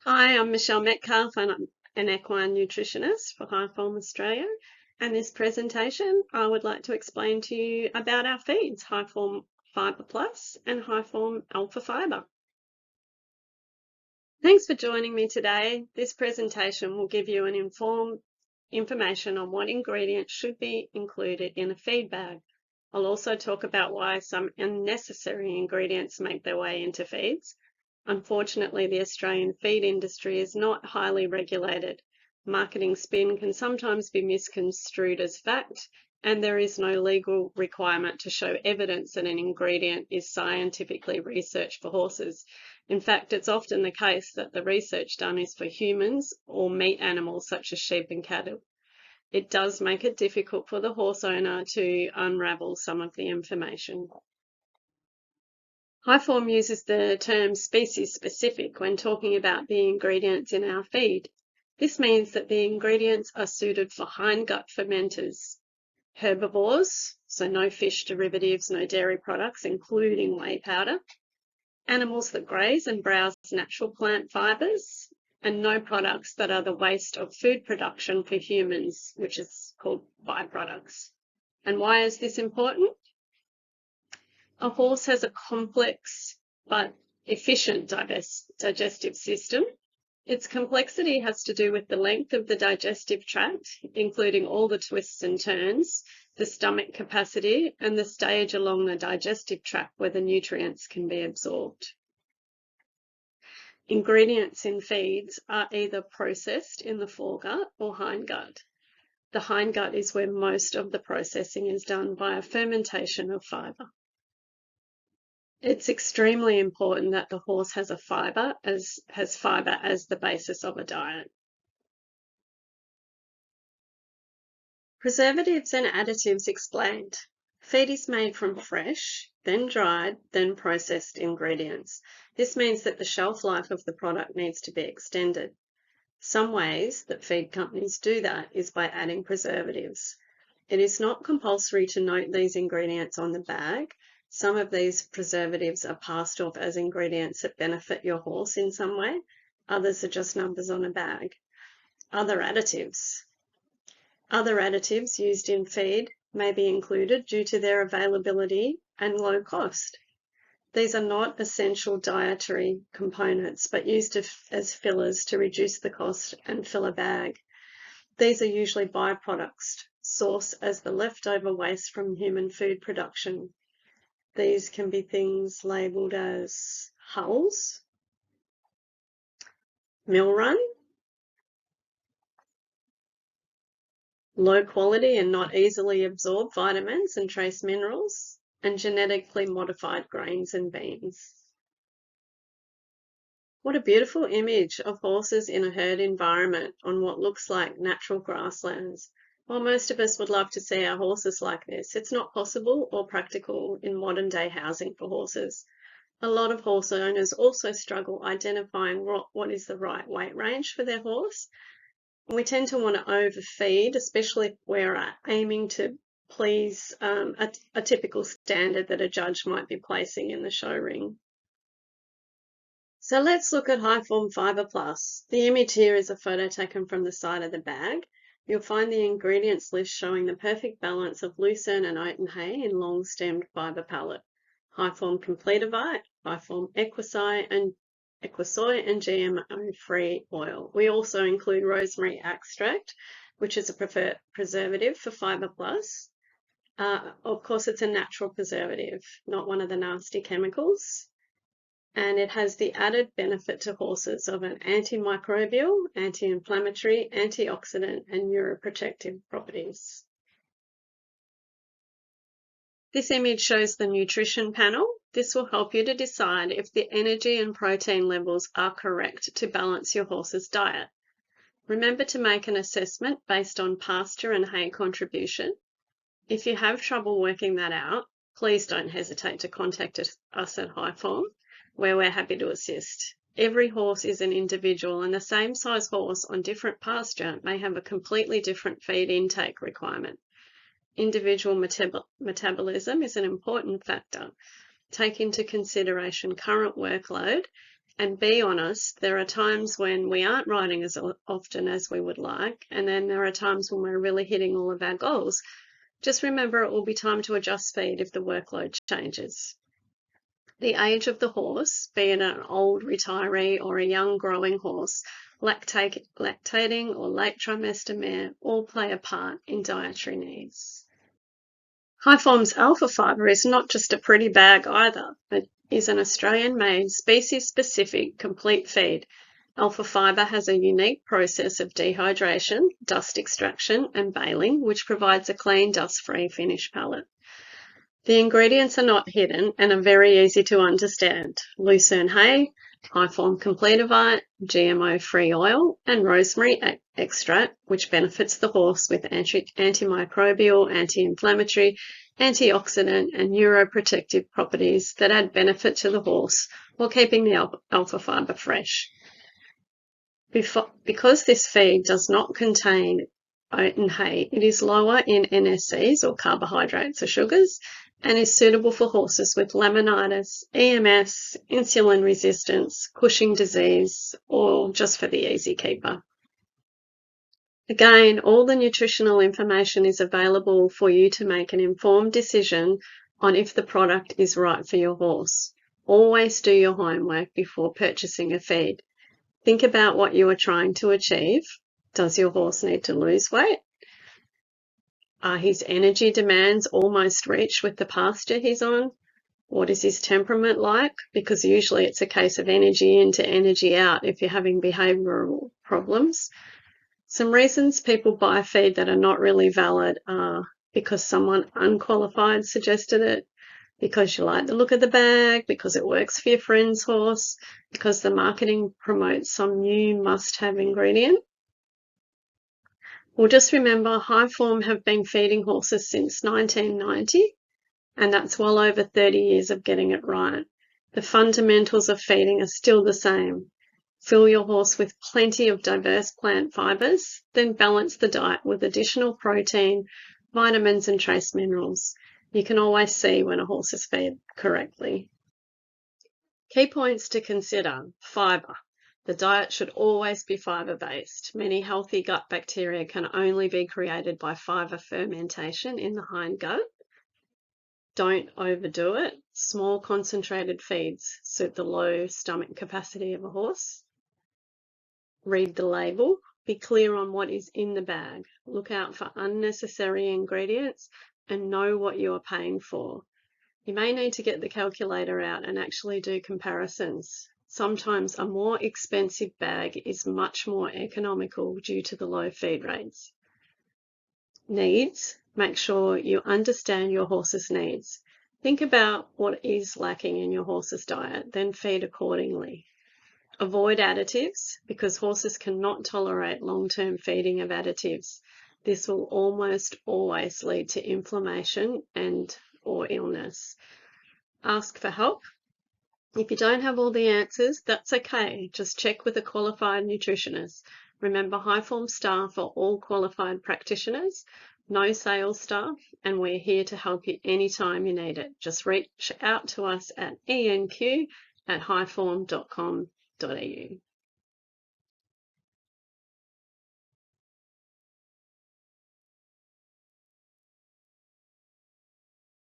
Hi, I'm Michelle Metcalf and I'm an equine nutritionist for High Form Australia. And this presentation, I would like to explain to you about our feeds, High Form Fibre Plus and High Form Alpha Fibre. Thanks for joining me today. This presentation will give you an informed information on what ingredients should be included in a feed bag. I'll also talk about why some unnecessary ingredients make their way into feeds. Unfortunately, the Australian feed industry is not highly regulated. Marketing spin can sometimes be misconstrued as fact, and there is no legal requirement to show evidence that an ingredient is scientifically researched for horses. In fact, it's often the case that the research done is for humans or meat animals such as sheep and cattle. It does make it difficult for the horse owner to unravel some of the information. Highform uses the term species specific when talking about the ingredients in our feed. This means that the ingredients are suited for hindgut fermenters, herbivores, so no fish derivatives, no dairy products, including whey powder, animals that graze and browse natural plant fibres, and no products that are the waste of food production for humans, which is called byproducts. And why is this important? A horse has a complex but efficient digestive system. Its complexity has to do with the length of the digestive tract, including all the twists and turns, the stomach capacity, and the stage along the digestive tract where the nutrients can be absorbed. Ingredients in feeds are either processed in the foregut or hindgut. The hindgut is where most of the processing is done via fermentation of fibre. It's extremely important that the horse has fibre as the basis of a diet. Preservatives and additives explained. Feed is made from fresh, then dried, then processed ingredients. This means that the shelf life of the product needs to be extended. Some ways that feed companies do that is by adding preservatives. It is not compulsory to note these ingredients on the bag. Some of these preservatives are passed off as ingredients that benefit your horse in some way. Others are just numbers on a bag. Other additives. Other additives used in feed may be included due to their availability and low cost. These are not essential dietary components, but used as fillers to reduce the cost and fill a bag. These are usually byproducts, sourced as the leftover waste from human food production. These can be things labelled as hulls, mill run, low quality and not easily absorbed vitamins and trace minerals, and genetically modified grains and beans. What a beautiful image of horses in a herd environment on what looks like natural grasslands. While most of us would love to see our horses like this, it's not possible or practical in modern day housing for horses. A lot of horse owners also struggle identifying what is the right weight range for their horse. We tend to want to overfeed, especially if we're aiming to please a typical standard that a judge might be placing in the show ring. So let's look at High Form Fibre Plus. The image here is a photo taken from the side of the bag. You'll find the ingredients list showing the perfect balance of lucerne and oat and hay in long-stemmed fibre pellet. High Form Completivite, High Form Equisoy and GMO-free oil. We also include rosemary extract, which is a preservative for Fibre Plus. Of course, it's a natural preservative, not one of the nasty chemicals. And it has the added benefit to horses of an antimicrobial, anti-inflammatory, antioxidant, and neuroprotective properties. This image shows the nutrition panel. This will help you to decide if the energy and protein levels are correct to balance your horse's diet. Remember to make an assessment based on pasture and hay contribution. If you have trouble working that out, please don't hesitate to contact us at High Form, where we're happy to assist. Every horse is an individual, and the same size horse on different pasture may have a completely different feed intake requirement. Individual metabolism is an important factor. Take into consideration current workload and be honest, there are times when we aren't riding as often as we would like, and then there are times when we're really hitting all of our goals. Just remember it will be time to adjust feed if the workload changes. The age of the horse, be it an old retiree or a young growing horse, lactating or late trimester mare, all play a part in dietary needs. Highform's alpha fibre is not just a pretty bag either, but is an Australian-made, species-specific complete feed. Alpha fibre has a unique process of dehydration, dust extraction and baling, which provides a clean, dust-free finished pallet. The ingredients are not hidden and are very easy to understand. Lucerne hay, Highform Completivite, GMO-free oil, and rosemary extract, which benefits the horse with antimicrobial, anti-inflammatory, antioxidant, and neuroprotective properties that add benefit to the horse while keeping the alpha fibre fresh. Because this feed does not contain oat and hay, it is lower in NSCs or carbohydrates or sugars, and is suitable for horses with laminitis, EMS, insulin resistance, Cushing disease, or just for the easy keeper. Again, all the nutritional information is available for you to make an informed decision on if the product is right for your horse. Always do your homework before purchasing a feed. Think about what you are trying to achieve. Does your horse need to lose weight? Are his energy demands almost reached with the pasture he's on? What is his temperament like? Because usually it's a case of energy in to energy out if you're having behavioural problems. Some reasons people buy feed that are not really valid are because someone unqualified suggested it, because you like the look of the bag, because it works for your friend's horse, because the marketing promotes some new must-have ingredient. Well, just remember, Highform have been feeding horses since 1990, and that's well over 30 years of getting it right. The fundamentals of feeding are still the same. Fill your horse with plenty of diverse plant fibres, then balance the diet with additional protein, vitamins and trace minerals. You can always see when a horse is fed correctly. Key points to consider. Fibre. The diet should always be fibre-based. Many healthy gut bacteria can only be created by fibre fermentation in the hindgut. Don't overdo it. Small concentrated feeds suit the low stomach capacity of a horse. Read the label. Be clear on what is in the bag. Look out for unnecessary ingredients and know what you are paying for. You may need to get the calculator out and actually do comparisons. Sometimes a more expensive bag is much more economical due to the low feed rates. Needs. Make sure you understand your horse's needs. Think about what is lacking in your horse's diet, then feed accordingly. Avoid additives because horses cannot tolerate long-term feeding of additives. This will almost always lead to inflammation or illness. Ask for help. If you don't have all the answers, that's okay. Just check with a qualified nutritionist. Remember, Highform staff are all qualified practitioners, no sales staff, and we're here to help you anytime you need it. Just reach out to us at enq@highform.com.au.